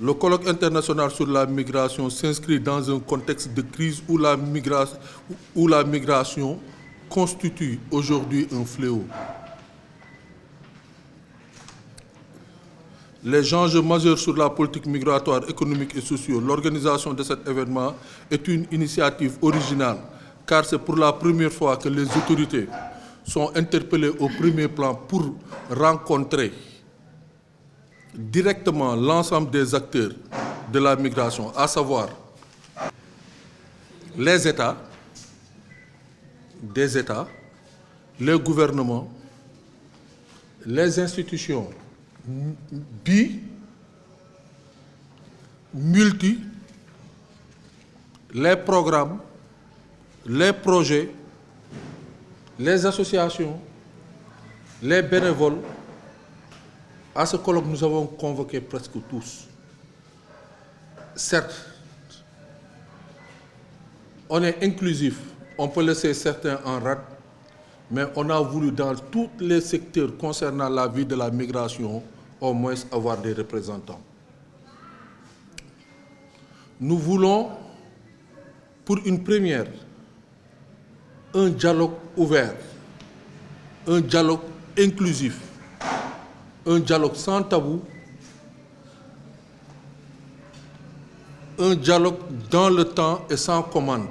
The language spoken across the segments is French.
Le colloque international sur la migration s'inscrit dans un contexte de crise où la migration constitue aujourd'hui un fléau. Les enjeux majeurs sur la politique migratoire, économique et sociale, l'organisation de cet événement est une initiative originale, car c'est pour la première fois que les autorités sont interpellées au premier plan pour rencontrer directement l'ensemble des acteurs de la migration, à savoir les États, les gouvernements, les institutions multi, les programmes, les projets, les associations, les bénévoles. À ce colloque, nous avons convoqué presque tous. Certes, on est inclusif, on peut laisser certains en rade, mais on a voulu dans tous les secteurs concernant la vie de la migration, au moins avoir des représentants. Nous voulons, pour une première, un dialogue ouvert, un dialogue inclusif, un dialogue sans tabou, un dialogue dans le temps et sans commande.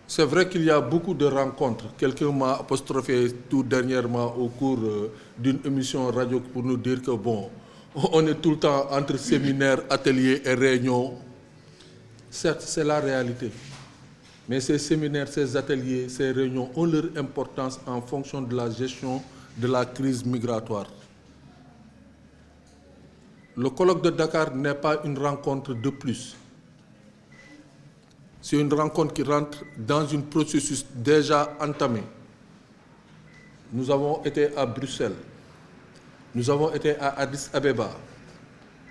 C'est vrai qu'il y a beaucoup de rencontres. Quelqu'un m'a apostrophé tout dernièrement au cours d'une émission radio pour nous dire que bon, on est tout le temps entre séminaires, ateliers et réunions. Certes, c'est la réalité. Mais ces séminaires, ces ateliers, ces réunions ont leur importance en fonction de la gestion de la crise migratoire. Le colloque de Dakar n'est pas une rencontre de plus. C'est une rencontre qui rentre dans un processus déjà entamé. Nous avons été à Bruxelles, nous avons été à Addis Abeba,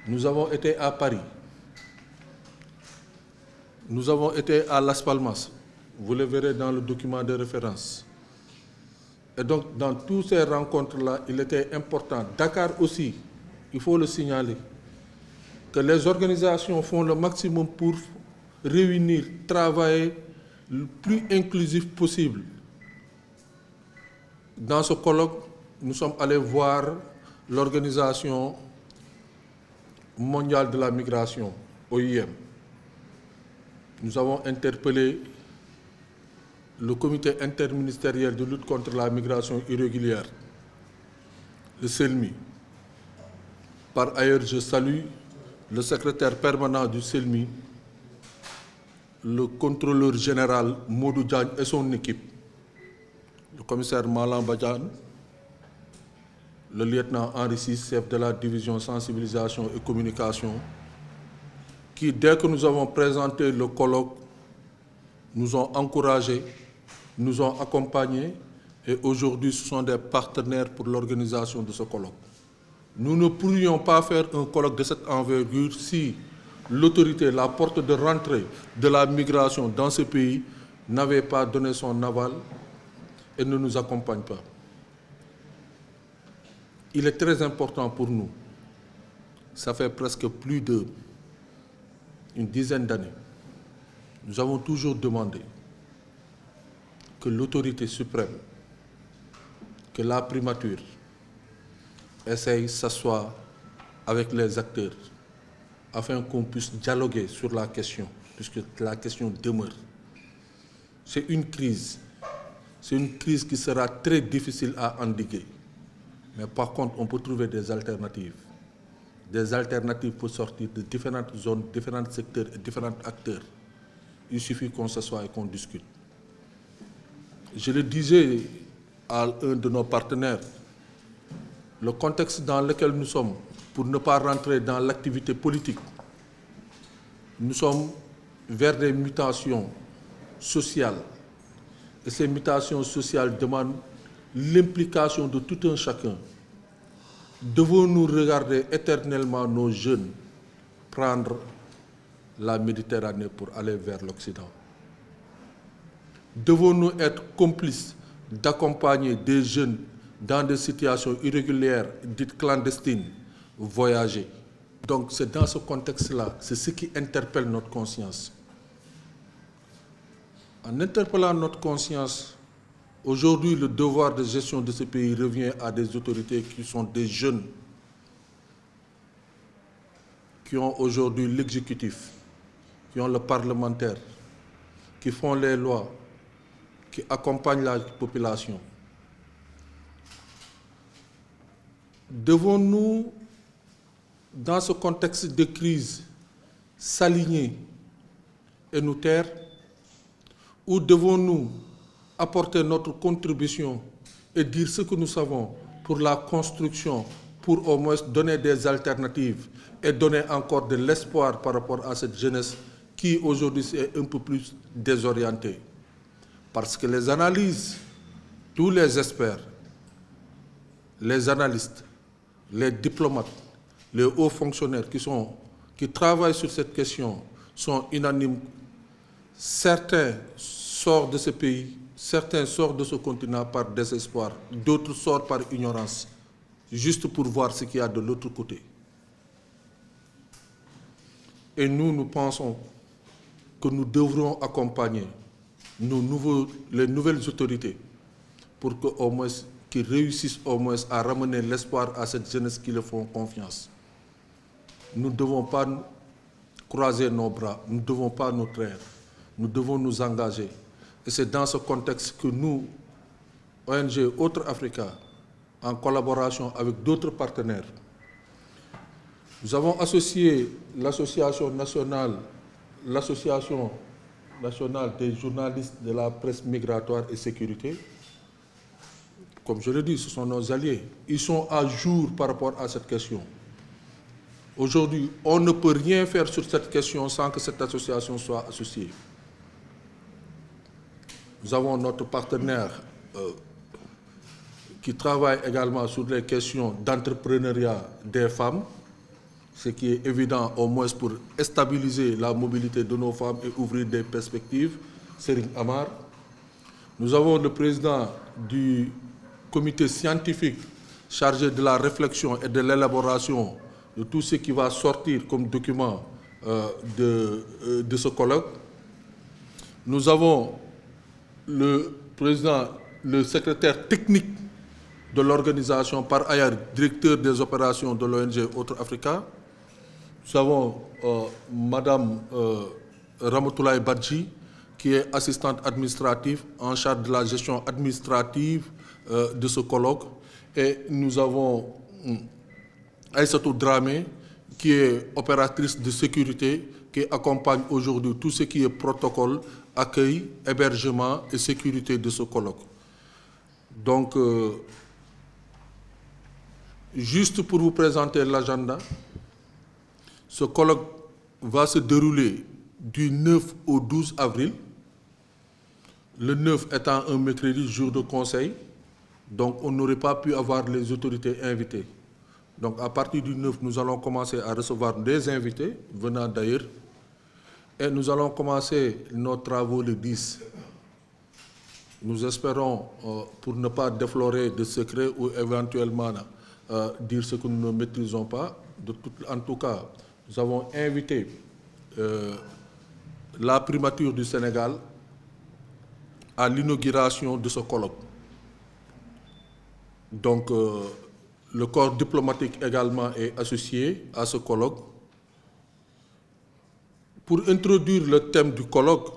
nous avons été à Paris, nous avons été à Las Palmas. Vous le verrez dans le document de référence. Et donc, dans toutes ces rencontres-là, il était important. Dakar aussi, il faut le signaler, que les organisations font le maximum pour réunir, travailler le plus inclusif possible. Dans ce colloque, nous sommes allés voir l'Organisation mondiale de la migration, OIM. Nous avons interpellé le comité interministériel de lutte contre la migration irrégulière, le CELMI. Par ailleurs, je salue le secrétaire permanent du CELMI, le contrôleur général Modou Diagne et son équipe, le commissaire Malan Badian, le lieutenant Henri VI, chef de la division sensibilisation et communication, qui, dès que nous avons présenté le colloque, nous ont encouragés, nous ont accompagnés, et aujourd'hui, ce sont des partenaires pour l'organisation de ce colloque. Nous ne pourrions pas faire un colloque de cette envergure si l'autorité, la porte de rentrée de la migration dans ce pays n'avait pas donné son aval et ne nous accompagne pas. Il est très important pour nous, ça fait presque plus d'une dizaine d'années, nous avons toujours demandé que l'autorité suprême, que la primature, essaye, s'asseoir avec les acteurs afin qu'on puisse dialoguer sur la question, puisque la question demeure. C'est une crise qui sera très difficile à endiguer. Mais par contre, on peut trouver des alternatives pour sortir de différentes zones, différents secteurs et différents acteurs. Il suffit qu'on s'assoie et qu'on discute. Je le disais à un de nos partenaires, le contexte dans lequel nous sommes, pour ne pas rentrer dans l'activité politique, nous sommes vers des mutations sociales. Et ces mutations sociales demandent l'implication de tout un chacun. Devons-nous regarder éternellement nos jeunes prendre la Méditerranée pour aller vers l'Occident? Devons-nous être complices d'accompagner des jeunes dans des situations irrégulières, dites clandestines, voyager. Donc c'est dans ce contexte-là, c'est ce qui interpelle notre conscience. En interpellant notre conscience, aujourd'hui, le devoir de gestion de ce pays revient à des autorités qui sont des jeunes, qui ont aujourd'hui l'exécutif, qui ont le parlementaire, qui font les lois, qui accompagnent la population. Devons-nous, dans ce contexte de crise, s'aligner et nous taire, ou devons-nous apporter notre contribution et dire ce que nous savons pour la construction, pour au moins donner des alternatives et donner encore de l'espoir par rapport à cette jeunesse qui aujourd'hui est un peu plus désorientée. Parce que les analyses, tous les experts, les analystes, les diplomates, les hauts fonctionnaires qui travaillent sur cette question sont unanimes. Certains sortent de ce pays, certains sortent de ce continent par désespoir, d'autres sortent par ignorance, juste pour voir ce qu'il y a de l'autre côté. Et nous pensons que nous devrons accompagner les nouvelles autorités pour qu'ils réussissent au moins à ramener l'espoir à cette jeunesse qui leur font confiance. Nous ne devons pas croiser nos bras, nous ne devons pas nous traire, nous devons nous engager. Et c'est dans ce contexte que nous, ONG Autre Africa, en collaboration avec d'autres partenaires, nous avons associé l'Association nationale des journalistes de la presse migratoire et sécurité. Comme je l'ai dit, ce sont nos alliés. Ils sont à jour par rapport à cette question. Aujourd'hui, on ne peut rien faire sur cette question sans que cette association soit associée. Nous avons notre partenaire qui travaille également sur les questions d'entrepreneuriat des femmes, ce qui est évident au moins pour stabiliser la mobilité de nos femmes et ouvrir des perspectives, Serigne Amar. Nous avons le président du comité scientifique chargé de la réflexion et de l'élaboration de tout ce qui va sortir comme document de ce colloque. Nous avons le secrétaire technique de l'organisation, par ailleurs directeur des opérations de l'ONG Autre Africa. Nous avons Madame Ramatoulaye Badji, qui est assistante administrative en charge de la gestion administrative de ce colloque. Et nous avons Aïssatou Dramé, qui est opératrice de sécurité, qui accompagne aujourd'hui tout ce qui est protocole, accueil, hébergement et sécurité de ce colloque. Donc, juste pour vous présenter l'agenda, ce colloque va se dérouler du 9 au 12 avril, le 9 étant un mercredi, jour de conseil, donc on n'aurait pas pu avoir les autorités invitées. Donc à partir du 9, nous allons commencer à recevoir des invités venant d'ailleurs, et nous allons commencer nos travaux le 10. Nous espérons, pour ne pas déflorer de secrets ou éventuellement dire ce que nous ne maîtrisons pas, en tout cas, nous avons invité la primature du Sénégal à l'inauguration de ce colloque. Donc, le corps diplomatique également est associé à ce colloque. Pour introduire le thème du colloque,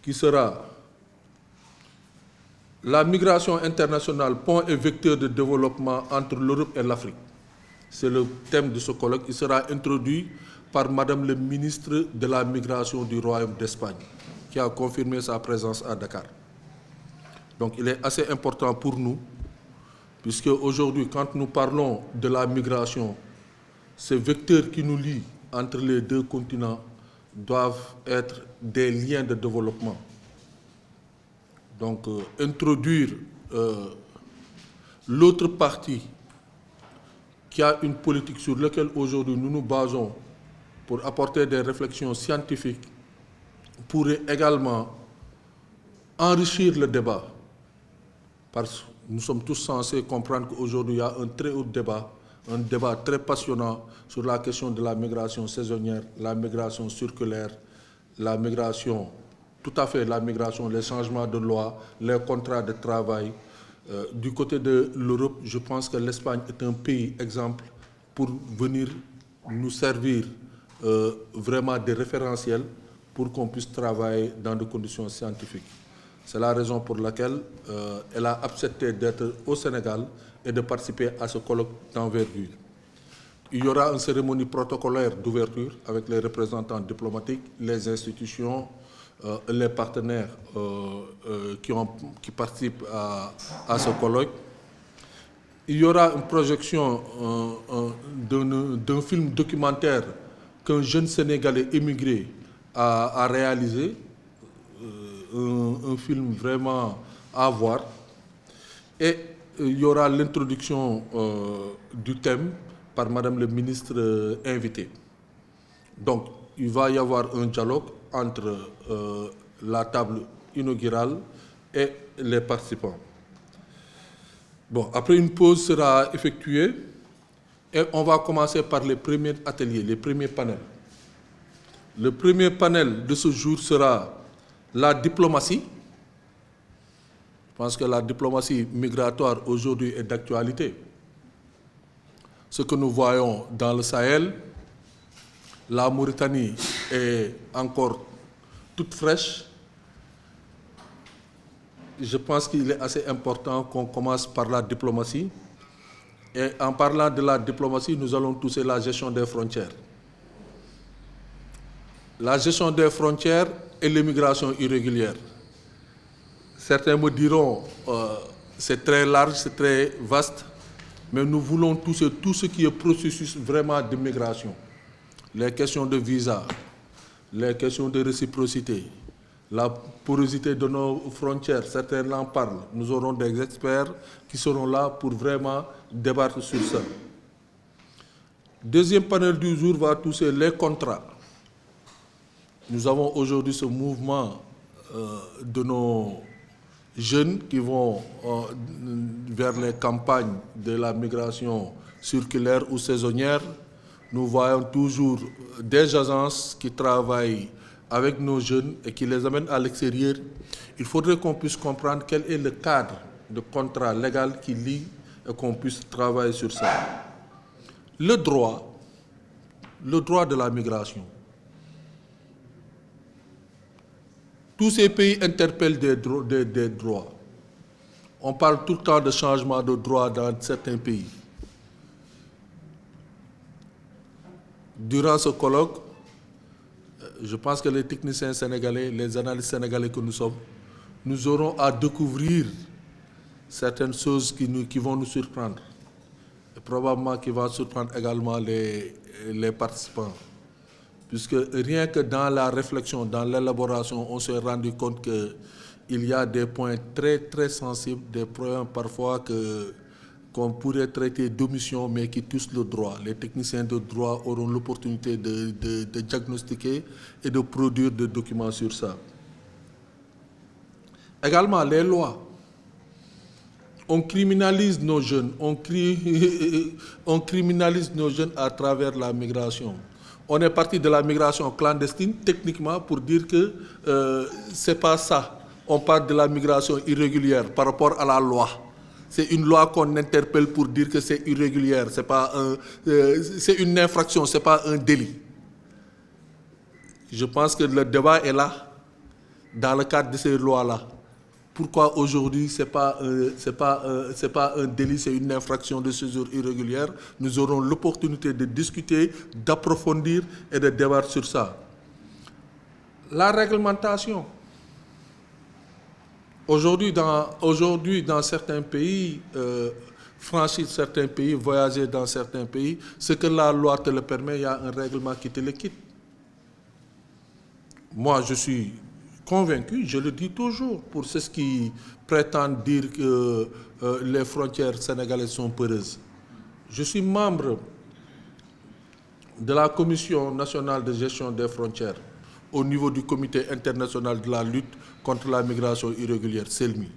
qui sera la migration internationale, pont et vecteur de développement entre l'Europe et l'Afrique. C'est le thème de ce colloque. Il sera introduit par Madame le ministre de la Migration du Royaume d'Espagne, qui a confirmé sa présence à Dakar. Donc il est assez important pour nous, puisque aujourd'hui, quand nous parlons de la migration, ces vecteurs qui nous lient entre les deux continents doivent être des liens de développement. Donc, introduire l'autre partie qui a une politique sur laquelle aujourd'hui nous nous basons pour apporter des réflexions scientifiques pourrait également enrichir le débat. Parce nous sommes tous censés comprendre qu'aujourd'hui, il y a un très haut débat, un débat très passionnant sur la question de la migration saisonnière, la migration circulaire, la migration, tout à fait la migration, les changements de loi, les contrats de travail. Du côté de l'Europe, je pense que l'Espagne est un pays exemple pour venir nous servir vraiment des référentiels pour qu'on puisse travailler dans des conditions scientifiques. C'est la raison pour laquelle elle a accepté d'être au Sénégal et de participer à ce colloque d'envergure. Il y aura une cérémonie protocolaire d'ouverture avec les représentants diplomatiques, les institutions, les partenaires qui participent à ce colloque. Il y aura une projection d'un film documentaire qu'un jeune Sénégalais émigré a réalisé, un film vraiment à voir. Et il y aura l'introduction du thème par Madame le ministre invité. Donc, il va y avoir un dialogue entre la table inaugurale et les participants. Bon, après une pause sera effectuée et on va commencer par les premiers ateliers, les premiers panels. Le premier panel de ce jour sera la diplomatie. Je pense que la diplomatie migratoire aujourd'hui est d'actualité. Ce que nous voyons dans le Sahel, la Mauritanie est encore toute fraîche. Je pense qu'il est assez important qu'on commence par la diplomatie. Et en parlant de la diplomatie, nous allons toucher la gestion des frontières. La gestion des frontières et l'immigration irrégulière. Certains me diront c'est très large, c'est très vaste, mais nous voulons toucher tout ce qui est processus vraiment de migration. Les questions de visa, les questions de réciprocité, la porosité de nos frontières, certains en parlent. Nous aurons des experts qui seront là pour vraiment débattre sur ça. Deuxième panel du jour va toucher les contrats. Nous avons aujourd'hui ce mouvement de nos jeunes qui vont vers les campagnes de la migration circulaire ou saisonnière. Nous voyons toujours des agences qui travaillent avec nos jeunes et qui les amènent à l'extérieur. Il faudrait qu'on puisse comprendre quel est le cadre de contrat légal qui lie et qu'on puisse travailler sur ça. Le droit de la migration. Tous ces pays interpellent des droits. On parle tout le temps de changement de droit dans certains pays. Durant ce colloque, je pense que les techniciens sénégalais, les analystes sénégalais que nous sommes, nous aurons à découvrir certaines choses qui vont nous surprendre. Et probablement qui vont surprendre également les participants. Puisque rien que dans la réflexion, dans l'élaboration, on s'est rendu compte qu'il y a des points très très sensibles, des points parfois qu'on pourrait traiter d'omission, mais qui touchent le droit. Les techniciens de droit auront l'opportunité de diagnostiquer et de produire des documents sur ça. Également, les lois. On criminalise nos jeunes, on criminalise nos jeunes à travers la migration. On est parti de la migration clandestine, techniquement, pour dire que ce n'est pas ça. On parle de la migration irrégulière par rapport à la loi. C'est une loi qu'on interpelle pour dire que c'est irrégulière. C'est une infraction, ce n'est pas un délit. Je pense que le débat est là, dans le cadre de ces lois-là. Pourquoi aujourd'hui ce n'est pas un délit, c'est une infraction de séjour irrégulière? Nous aurons l'opportunité de discuter, d'approfondir et de débattre sur ça. La réglementation. Aujourd'hui, dans certains pays, franchir certains pays, voyager dans certains pays, ce que la loi te le permet, il y a un règlement qui te le quitte. Moi, je suis convaincu, je le dis toujours, pour ceux qui prétendent dire que les frontières sénégalaises sont peureuses. Je suis membre de la Commission nationale de gestion des frontières au niveau du Comité international de la lutte contre la migration irrégulière, CELMI.